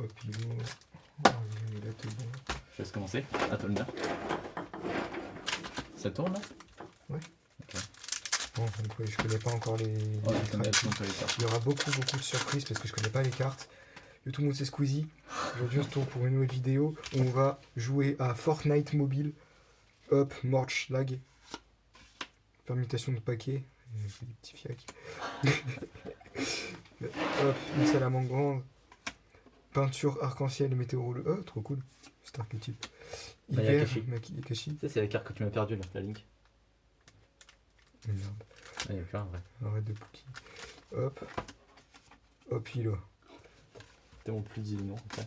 Hop, il ouvre. Là, t'es bon. Je laisse commencer. À toi le dire. Ça tourne là? Ouais. Ok. Bon, donc, ouais, je connais pas encore les Oh, cartes. je connais absolument les cartes. Il y aura beaucoup de surprises parce que je connais pas les cartes. Yo tout le monde c'est Squeezie. Aujourd'hui on se retrouve pour une nouvelle vidéo où on va jouer à Fortnite mobile. Hop, Morch lag. Permutation de paquets. Des petits fiacs. Hop, une salamandre grande. Peinture arc-en-ciel météorologue. Oh, trop cool. C'est archétype. Hiver, Makashi. Ça, c'est la carte que tu m'as perdue là, la Link. Merde. Ah, il y a plus un vrai. Arrête de Pookie. Hop. Hop, il a. Tellement plus dit les noms. Okay.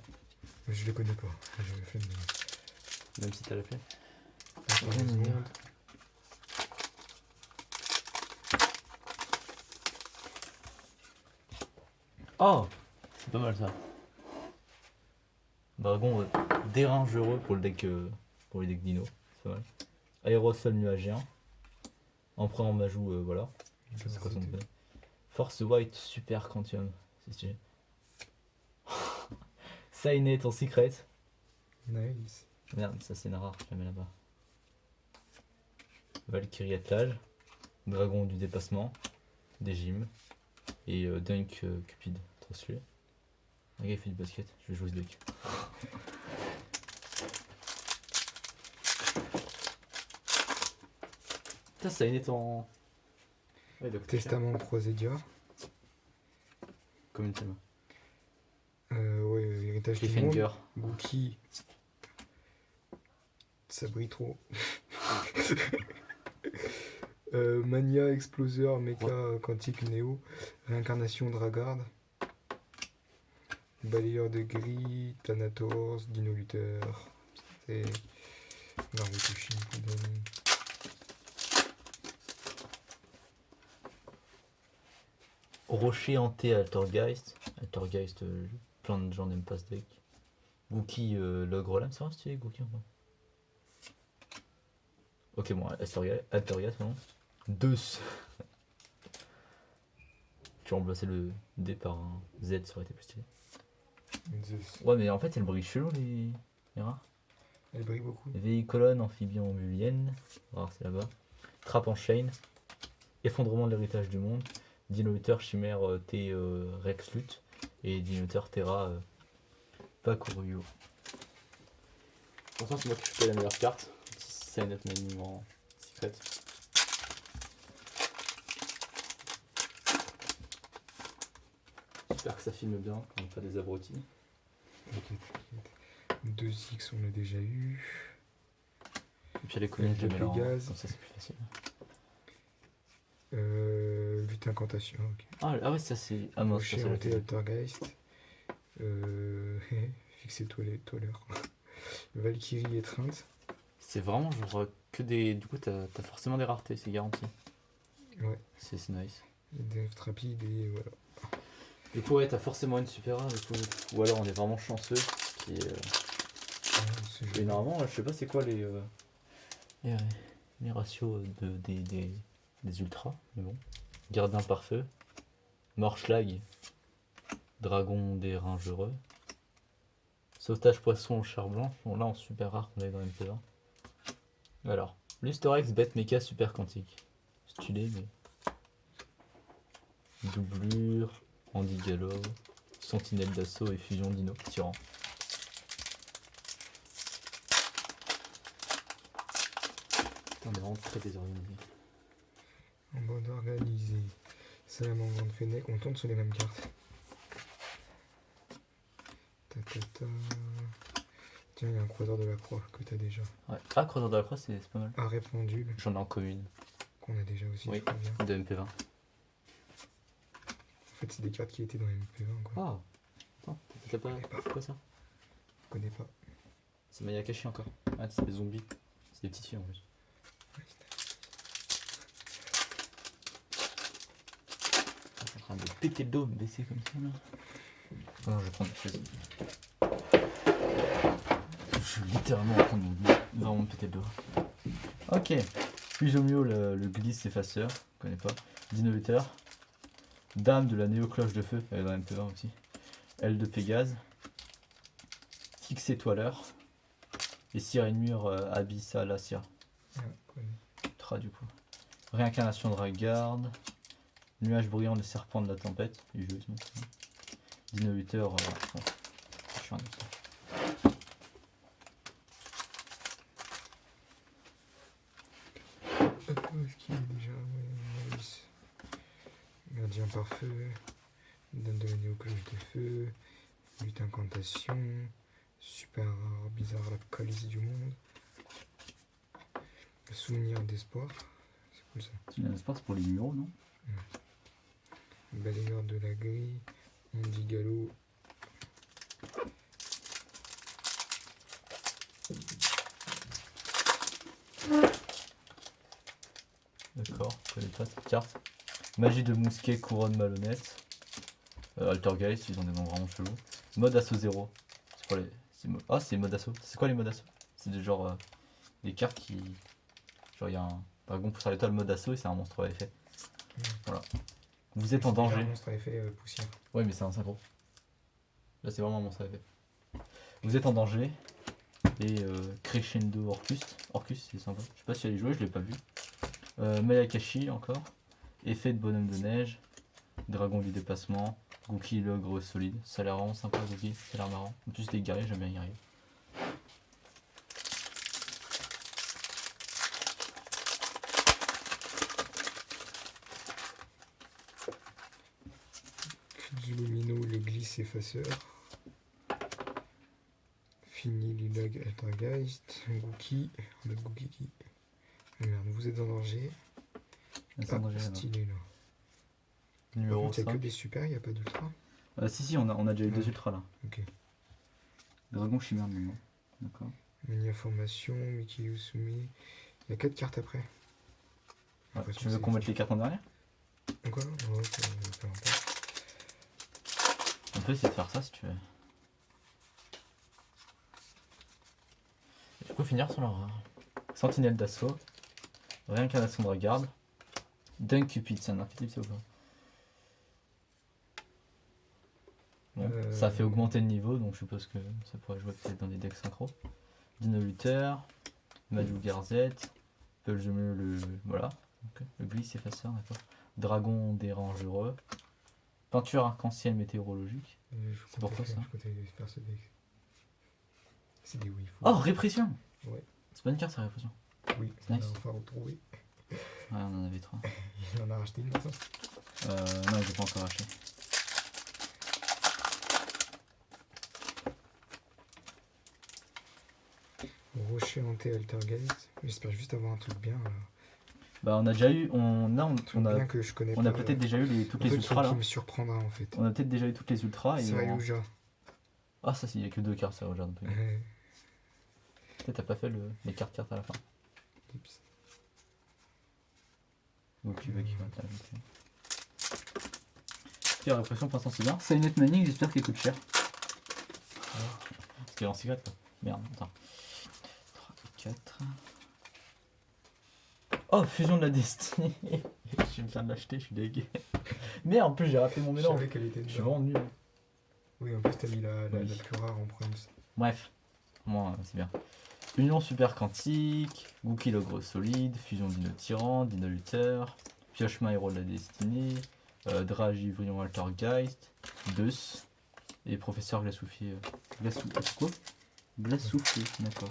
Je les connais pas. J'avais fait une... Même si t'as la fait. Attends une seconde. Oh, c'est pas mal ça. Dragon dérangereux pour le deck pour les decks dino, c'est pas mal. Aérosol nuagien. Empereur en Majou, voilà. C'est quoi son nom? Force White Super Quantum, c'est stylé. Signet en secret. Nice. Merde, ça c'est une rare, je la mets là-bas. Valkyrie attelage. Dragon du dépassement. Des gyms. Et Dunk Cupid, trop stylé. Un gars il fait du basket, je vais jouer ce deck. Putain, ça est en... Ouais, Testament Prosédia. Comme une thème. Ouais, héritage du Cliffhanger. monde. Gookie. Ça brille trop. Mania, Exploser, Mecha, Quantique, Néo. Réincarnation, Dragard. Balayeur de gris, Thanatos, Dino Luther. Et Naruto Shippuden. Rocher hanté Altergeist. Altergeist, plein de gens n'aiment pas ce deck. Gookie, l'ogre lame, c'est vrai stylé Gookie en vrai. Ok, bon, Altergeist, non. Deux. Tu remplaçais le D par un Z, ça aurait été plus stylé. Ouais, mais en fait, elle brille chelou les rares. Elle brille beaucoup. Vieille colonne, amphibian mulienne. Rare, c'est là-bas. Trappe en chain. Effondrement de l'héritage du monde. Dinoteur chimère T Rex Lut. Et Dinoteur Terra Pakuruyo. Pour ça, c'est moi qui fais la meilleure carte. C'est une autre même en secret. J'espère que ça filme bien, qu'on n'a pas des abrutis. Okay. 2X on l'a déjà eu. Et puis les colonnes de Pégase, comme ça c'est plus facile. Lutte incantation, ok. Ah ouais, ça c'est... Ah non, c'est Rocher hanté Altergeist. Fixé toileur. Valkyrie étreinte. C'est vraiment genre que des... Du coup t'as forcément des raretés, c'est garanti. Ouais. C'est nice. Des rapides et voilà. Du coup ouais, t'as forcément une super rare, du coup. Ou alors on est vraiment chanceux. Qui est, et normalement, je sais pas c'est quoi les ratios des ultras, mais bon. Gardien par feu. Morschlag. Dragon des rangereux. Sauvetage poisson au char blanc. Bon, là en super rare qu'on avait dans MP20. Alors, Lusterex, bête méca super quantique. Stylé, mais. Doublure, Andigalo, Sentinelle d'assaut et fusion dino tyran. Putain, on est vraiment très désorganisé. En bande organisée. Salamandre de Fennec, on tourne sur les mêmes cartes. Tiens, il y a un croiseur de la croix que tu as déjà. Ouais. Ah, croiseur de la croix, c'est pas mal. Arrêt pendule. J'en ai en commune. Qu'on a déjà aussi, oui, je crois bien. De MP20. En fait, c'est des cartes qui étaient dans MP20, quoi. Ah, attends, t'as pas... C'est quoi ça? Je connais pas. C'est Mayakashi encore. Ah, c'est des zombies. C'est des petites filles en plus. Je suis en train de péter le dos, me baisser comme ça là. Non, je vais prendre une chaise. Je suis littéralement en train de vraiment me péter le dos. Ok. Fusomio, le glisse effaceur. Je connais pas. Dinohutter. Dame de la néo-cloche de feu. Elle est dans MP20 aussi. Aile de Pégase. Styx étoileur. Et Sirenmur Abyssalacia. Ah, connais. Tra du coup. Réincarnation de Ragarde. Nuage bruyant des serpents de la tempête. Les jeux, Dino Luther. Bon, je suis un autre. Où est-ce qu'il est déjà? Ouais, Maurice. Gardien par feu. Donne de l'année aux cloches de feu. Lutte incantation. Super rare, bizarre, la calice du monde. Souvenir d'espoir. C'est cool ça. C'est un espace pour les numéros, non? Balayeur de la grille. Andy Gallo. D'accord, je connais pas cette carte. Magie de mousquet, couronne malhonnête. Altergeist, ils ont des noms vraiment chelous. Mode assaut 0. C'est quoi les. Ah, c'est mode assaut. C'est quoi les modes assaut? C'est des genre. Des cartes qui. Genre, il y a un dragon pousseur l'étoile mode assaut et c'est un monstre à effet. Voilà. Vous êtes en danger. Un monstre à effet poussière. Ouais, mais c'est un synchro. Là, c'est vraiment un monstre à effet. Vous êtes en danger. Et Crescendo Orcus. Orcus, c'est sympa. Je sais pas si elle est jouée, je l'ai pas vu. Mayakashi encore. Effet de bonhomme de neige. Dragon du déplacement. Gookie l'ogre solide. Ça a l'air vraiment sympa, Gookie. Ça a l'air marrant. En plus, les guerriers, j'aime bien les guerriers. Zulumino, le glisse effaceur. Fini Lilag Altergeist. Gookie. Le Gookie qui. Ah merde, vous êtes en danger. C'est en danger, là. Stylé là. Numéro Il n'y a que 5. des super, il n'y a pas d'ultra. Si, on a déjà eu 2 ultras là. Ok. Dragon chimère de moment. D'accord. Mania formation, Miki Usumi. Il y a 4 cartes après. Ouais, L'impression tu veux que qu'on mette les cartes en dernier? Quoi? Ouais, peu importe. On peut essayer de faire ça si tu veux. Et du coup, finir sur leur Sentinelle d'assaut. Réincarnation de Ragarde. Dunk Cupid, c'est un archétype, c'est ou pas? Bon, ça fait augmenter le niveau, donc je suppose que ça pourrait jouer peut-être dans des decks synchro. Dino Luther, Majou Garzette, Pelgemeux le. Voilà. Okay. Le glisse effaceur, d'accord. Dragon dérangereux. Peinture arc-en-ciel météorologique. C'est pourquoi ça? Je comptais faire ce deck. C'est des oui. Oh, répression! Ouais. C'est pas une carte, ça, répression. Oui, C'est nice. on a enfin retrouvé. Ouais, on en avait 3. Il en a racheté une maintenant. Non, il n'est pas encore acheté. Rocher hanté Altergeist. J'espère juste avoir un truc bien. Là. Bah, on a déjà eu. On Un truc a, bien que je connais on pas. a peut-être déjà eu toutes un les truc ultras qui là. me surprendra en fait. On a peut-être déjà eu toutes les ultras. Et Sayuja. Ah, ça, il n'y a que 2 cartes, ça, regarde. Ouais. Peut-être t'as pas fait les cartes à la fin. Tips. Donc tu veux qu'il va t'ajouter. La répression pour l'instant c'est bien. Silent Manning, j'espère qu'il coûte cher. Parce qu'il est en secret quoi. Merde, attends. 3, 4. Oh, fusion de la destinée. Je viens de l'acheter, je suis dégueu. Mais en plus j'ai raté mon Je mélange. savais qu'elle était Je suis dedans. vraiment nul. Oui, en plus t'as mis la Oui. plus rare en proms. Bref, moi c'est bien. Union super quantique, Gookie l'ogre solide, fusion Dino Tyran, Dino Luther, Piochema héros de la destinée, Dragivrion Altergeist, Deus et Professeur Glassoufier. Quoi? Glassoufier, d'accord.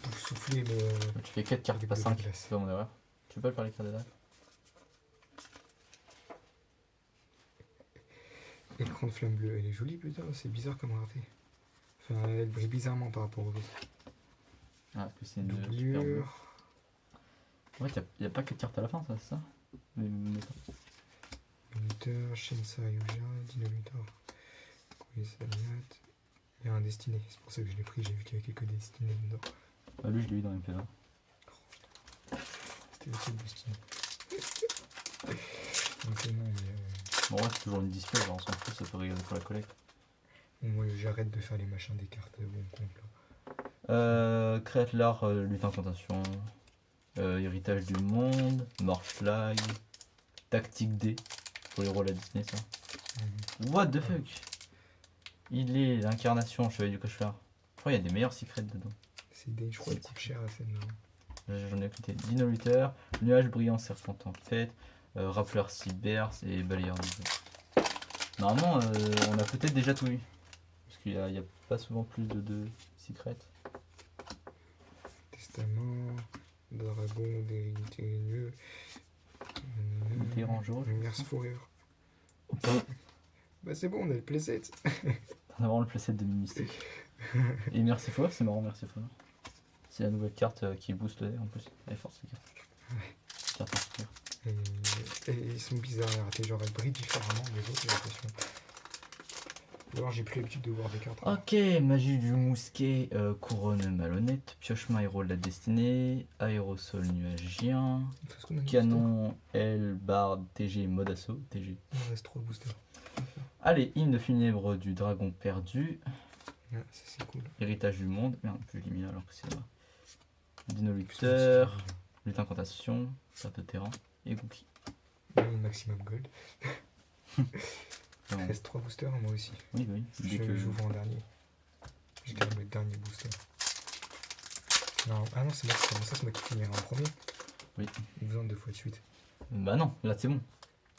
Pour souffler le. Tu fais 4 cartes, Avec pas de la 5, glace. c'est pas mon erreur. Tu peux pas le faire les cartes de Écran de flamme bleue, elle est jolie putain, c'est bizarre comme rareté. Enfin, elle brille bizarrement par rapport aux autres. Ah, parce que c'est une super bleue. Doublure. Ouais, y a pas 4 cartes à la fin, ça, c'est ça? Mais pas. Luther, Shensa Yuja, Dino Luther. Koyesaniat. Il y a un destiné, c'est pour ça que je l'ai pris, j'ai vu qu'il y avait quelques destinés dedans. Ah, lui, je l'ai eu dans MPLA. C'était aussi le destiné. Donc non, mais Bon, ouais, c'est toujours une display, alors on s'en fout, ça peut regarder pour la collecte. moi j'arrête de faire les machins des cartes bon compte là. Créate l'art, lutte incantation, héritage du monde, Morphlag, tactique D, pour les rôles à Disney ça. What the fuck? Il est l'incarnation Chevalier du Cauchemar. Je crois qu'il y a des meilleurs secrets dedans. C'est des, je crois, C'est qui coûte cher à celle-là. J'en ai écouté Dino Luther, Nuage brillant, Serpent Tempête, Rappeleur Cyber et Balayeur de Jeux. Normalement, on a peut-être déjà tout eu. Parce qu'il n'y a pas souvent plus de secrets. Testament, Dragon, d'hérité, lieu. Dérangeant. Lumière Forer. Bah c'est bon, on a le playset. On a vraiment le playset de Mystique. Et Merciful, c'est marrant, Merciful. C'est la nouvelle carte qui booste le dé en plus. Elle est forte cette carte. Carte particulière. Et ils sont bizarres à rater, genre elles brillent différemment des autres, j'ai l'impression. Ou alors j'ai plus l'habitude de voir des cartes. Ok, Magie du Mousquet, Couronne Malhonnête, Piochement Héros de la Destinée, Aérosol Nuagien, Parce qu'on a nos Canon L, Bard, TG, Mode Assaut, TG. boosters. Il reste 3 boosters. Allez, Hymne funèbre du Dragon Perdu, Ouais, ça c'est cool. Héritage du Monde, merde, je l'ai mis là alors que c'est là. Dino Luther, Lutte Incantation, Perte de Terrain et Gookie. Maximum Gold. Il reste 3 boosters, moi aussi. Oui, oui, dès que J'ouvre en dernier. Je garde le dernier booster. Non, ah non, c'est moi qui commence ça, c'est moi qui finirai en premier. Oui. Il besoin de 2 fois de suite. Bah non, là c'est bon.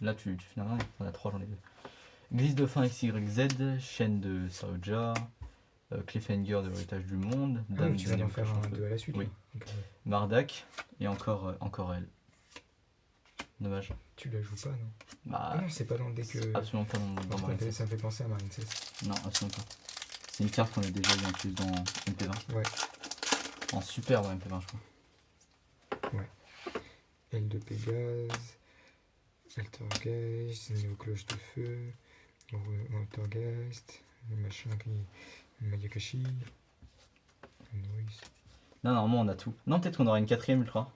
Là tu finis en dernier, on a 3, j'en ai 2. Glisse de fin XYZ, Chaîne de Saoja, Cliffhanger de l'héritage du monde, Ah, Dame mais tu vas de en faire Flash en un feu. 2 à la suite. Oui. Là. Donc, Mardak et encore elle. Dommage. tu la joues pas, non? Bah, Ah non, c'est pas dans le deck. absolument pas dans Marine 16. Ça me fait penser à Marine 16. Non, absolument pas. C'est une carte qu'on a déjà eu en plus dans MP20. Ouais. En super dans MP20, je crois. Aile de Pégase, Altergeist, Néocloche de Feu, Altergeist, le machin qui. Mayakashi. Noise. Non, normalement on a tout. Non, peut-être qu'on aura une 4ème ultra.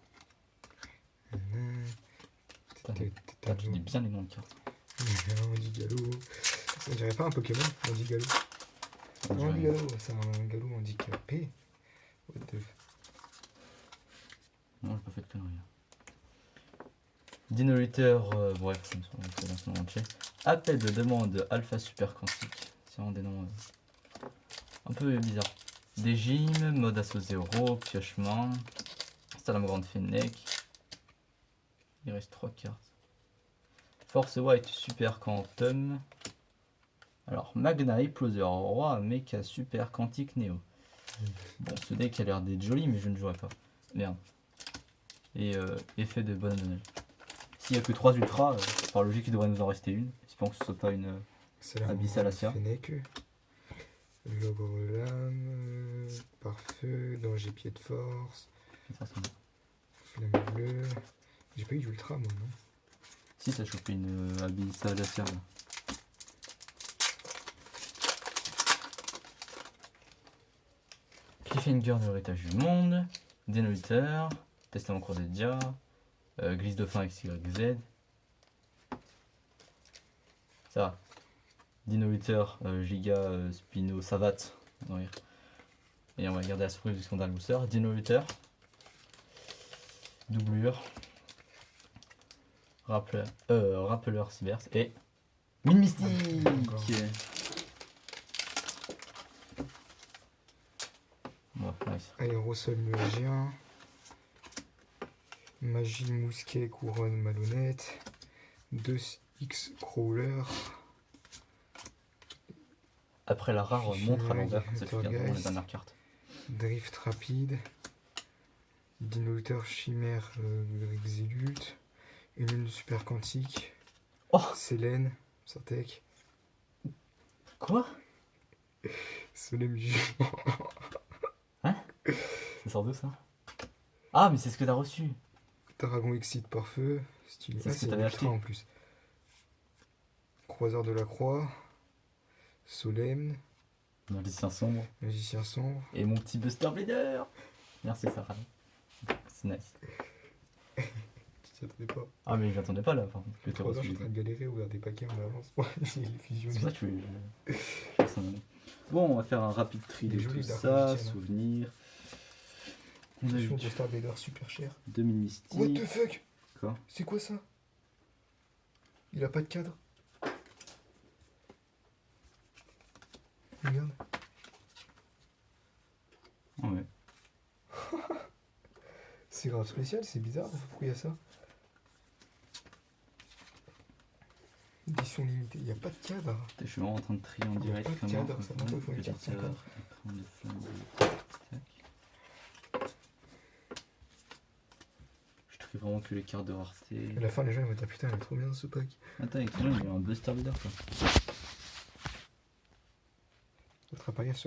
Putain, tu dis bien les noms de cartes. Andigalo. Ça dirait pas un Pokémon, Andigalo. Andigalo, c'est un galop handicapé. What the f... Non, j'ai pas fait de conneries. Dino Luther, bref, on fait dans son entier. Appel de demande Alpha Super Quantique. C'est vraiment des noms un peu bizarres. Des gyms, mode assaut 0, piochement, Salamgrande Fennec. Il reste 3 cartes. Force White Super Quantum. Alors, Magna Exploser, Roi Mecha Super Quantique Neo. Bon, ce deck a l'air d'être joli, mais je ne jouerai pas. Merde. Et effet de bonne année. S'il n'y a que 3 ultras, par logique, il devrait nous en rester une. Espérons que ce soit pas une Abyssalacia. Fennec. L'ogre lame. Pare-feu. Danger pied de force. Ça, c'est bon. Flamme bleue. J'ai pas eu d'ultra, moi, non? Si, t'as chopé une Abyssalacia là. Cliffhanger de l'héritage du monde, Dino Luther, Testament Croix des Dia, Glisse de fin XYZ. Ça va. Dino Luther, Giga, Spino, Savat. On va rire. Et on va garder la surprise du scandale booster. Dino Luther. Doublure. Rappeleur Cybers. Et. Mine Mystique. Encore. Ouais, nice. Aérosol nuagien. Magie mousquet couronne malhonnête. 2X crawler. Après la rare montre à l'envers, c'est Altergeist. vraiment les dernières cartes. Drift rapide. Dino Luther chimère Exélut. Une lune super quantique. Oh, Selene. Sartek. quoi? Soleil jugement. Ça sort d'où ça? Ah, mais c'est ce que t'as reçu. Dragon Exit par feu. Stylé. C'est Ah, ce que c'est t'avais ultra acheté. en plus. Croiseur de la croix. Solemne. Magicien sombre. Magicien sombre. Et mon petit Buster Blader. Merci Sarah. C'est nice. Tu t'y attendais pas. Ah, mais je m'attendais pas là. Enfin, que t'as Croiseur, reçu. je suis en train de galérer, ouvrir des paquets en avance. Il est fusionné. C'est pour ça que je fais Bon, on va faire un rapide tri Il est de joli, tout Dark ça. Magician, hein. Souvenirs. On a eu Attention, Buster Blader super cher. 2000 What mystiques. the fuck? Quoi? C'est quoi ça? Il a pas de cadre. Regarde. Ah ouais. C'est grave spécial, c'est bizarre, pourquoi il y a ça? Édition limitée, il n'y a pas de cadre. Je suis vraiment en train de trier en Il y a direct pas de comment. cadre, ça montre, il faut une carte Éditeur, 50. écran de flambeau. Tac. Je trie vraiment que les cartes de rareté. À la fin, les gens ils vont dire putain, il est trop bien ce pack. Attends, excellent, il y a un Buster Leader quoi. Votre appareil